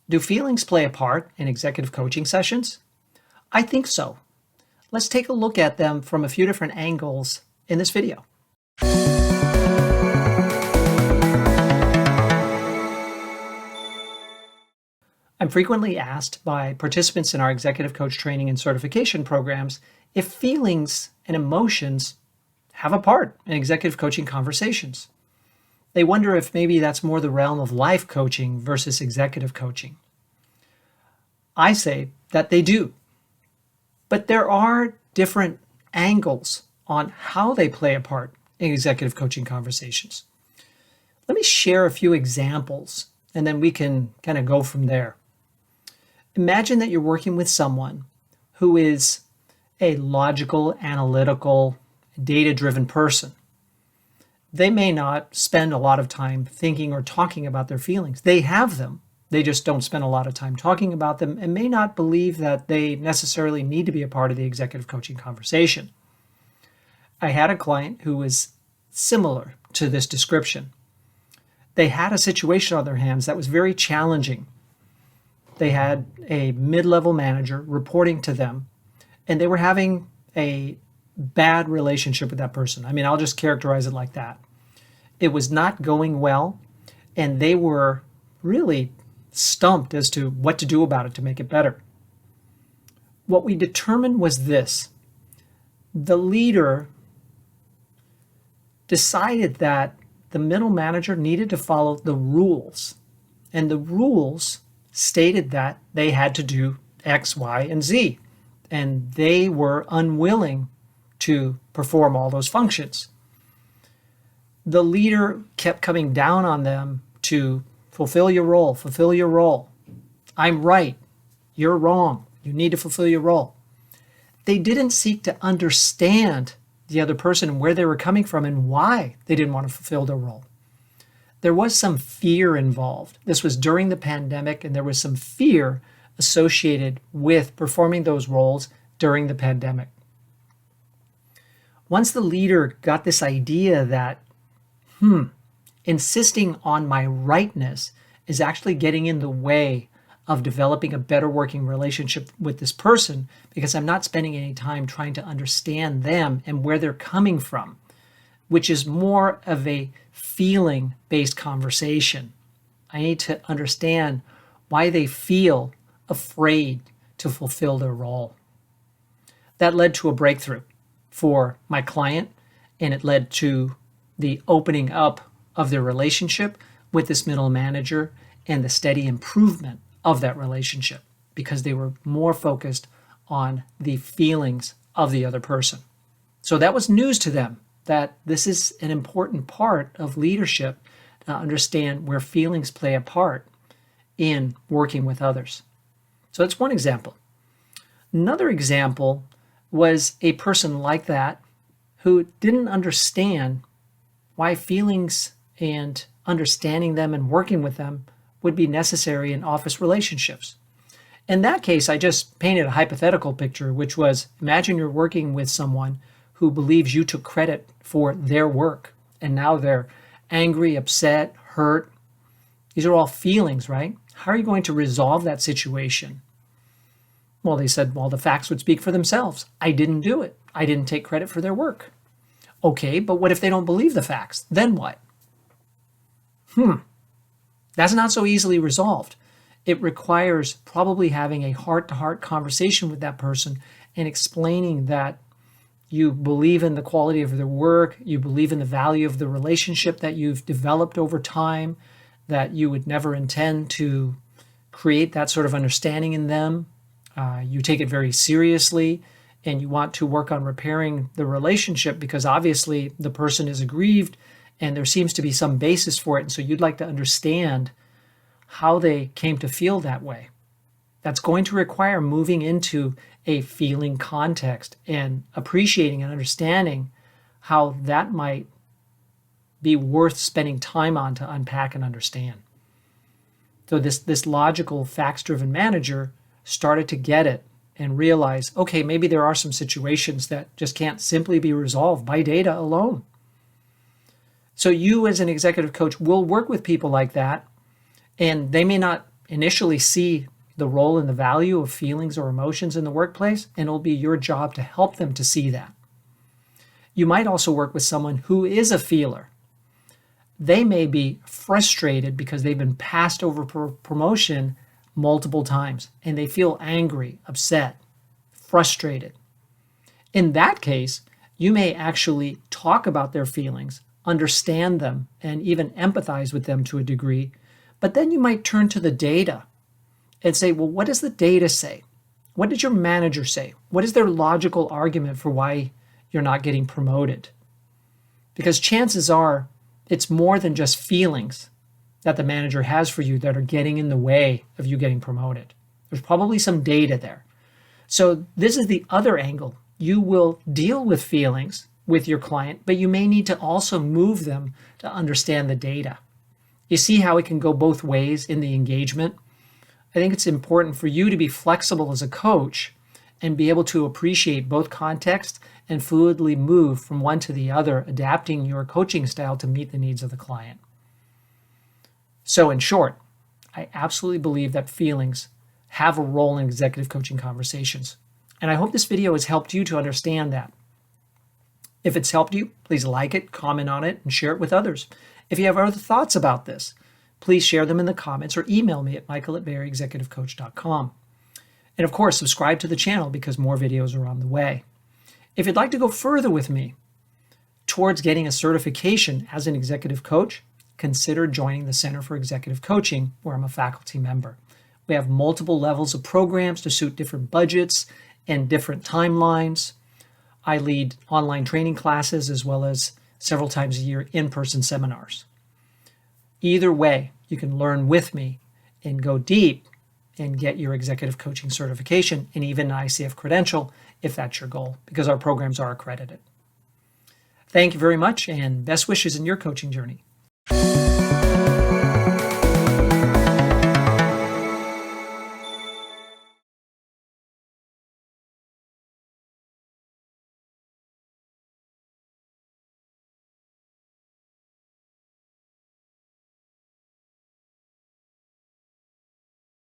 Do feelings play a part in executive coaching sessions? I think so. Let's take a look at them from a few different angles in this video. I'm frequently asked by participants in our executive coach training and certification programs if feelings and emotions have a part in executive coaching conversations. They wonder if maybe that's more the realm of life coaching versus executive coaching. I say that they do, but there are different angles on how they play a part in executive coaching conversations. Let me share a few examples and then we can kind of go from there. Imagine that you're working with someone who is a logical, analytical, data-driven person. They may not spend a lot of time thinking or talking about their feelings. They have them. They just don't spend a lot of time talking about them and may not believe that they necessarily need to be a part of the executive coaching conversation. I had a client who was similar to this description. They had a situation on their hands that was very challenging. They had a mid-level manager reporting to them, and they were having a bad relationship with that person. I mean, I'll just characterize it like that. It was not going well, and they were really stumped as to what to do about it to make it better. What we determined was this. The leader decided that the middle manager needed to follow the rules, and the rules stated that they had to do X, Y, and Z, and they were unwilling to perform all those functions. The leader kept coming down on them to fulfill your role, fulfill your role. I'm right, you're wrong, you need to fulfill your role. They didn't seek to understand the other person and where they were coming from and why they didn't want to fulfill their role. There was some fear involved. This was during the pandemic, and there was some fear associated with performing those roles during the pandemic. Once the leader got this idea that, insisting on my rightness is actually getting in the way of developing a better working relationship with this person because I'm not spending any time trying to understand them and where they're coming from, which is more of a feeling-based conversation. I need to understand why they feel afraid to fulfill their role. That led to a breakthrough for my client, and it led to the opening up of their relationship with this middle manager and the steady improvement of that relationship because they were more focused on the feelings of the other person. So that was news to them, that this is an important part of leadership to understand where feelings play a part in working with others. So that's one example. Another example was a person like that who didn't understand why feelings and understanding them and working with them would be necessary in office relationships. In that case, I just painted a hypothetical picture, which was, imagine you're working with someone who believes you took credit for their work, and now they're angry, upset, hurt. These are all feelings, right? How are you going to resolve that situation? Well, they said, well, the facts would speak for themselves. I didn't do it. I didn't take credit for their work. Okay, but what if they don't believe the facts? Then what? That's not so easily resolved. It requires probably having a heart-to-heart conversation with that person and explaining that you believe in the quality of their work, you believe in the value of the relationship that you've developed over time, that you would never intend to create that sort of understanding in them. You take it very seriously, and you want to work on repairing the relationship because obviously the person is aggrieved and there seems to be some basis for it. And so you'd like to understand how they came to feel that way. That's going to require moving into a feeling context and appreciating and understanding how that might be worth spending time on to unpack and understand. So this logical, facts-driven manager started to get it and realize, okay, maybe there are some situations that just can't simply be resolved by data alone. So you as an executive coach will work with people like that, and they may not initially see the role and the value of feelings or emotions in the workplace, and it'll be your job to help them to see that. You might also work with someone who is a feeler. They may be frustrated because they've been passed over for promotion multiple times, and they feel angry, upset, frustrated. In that case, you may actually talk about their feelings, understand them, and even empathize with them to a degree, but then you might turn to the data and say, well, what does the data say? What did your manager say? What is their logical argument for why you're not getting promoted? Because chances are it's more than just feelings that the manager has for you that are getting in the way of you getting promoted. There's probably some data there. So this is the other angle. You will deal with feelings with your client, but you may need to also move them to understand the data. You see how it can go both ways in the engagement? I think it's important for you to be flexible as a coach and be able to appreciate both context and fluidly move from one to the other, adapting your coaching style to meet the needs of the client. So in short, I absolutely believe that feelings have a role in executive coaching conversations. And I hope this video has helped you to understand that. If it's helped you, please like it, comment on it, and share it with others. If you have other thoughts about this, please share them in the comments or email me at michael@baeexecutivecoach.com. And of course, subscribe to the channel because more videos are on the way. If you'd like to go further with me towards getting a certification as an executive coach, consider joining the Center for Executive Coaching, where I'm a faculty member. We have multiple levels of programs to suit different budgets and different timelines. I lead online training classes as well as several times a year in-person seminars. Either way, you can learn with me and go deep and get your executive coaching certification and even an ICF credential if that's your goal, because our programs are accredited. Thank you very much and best wishes in your coaching journey.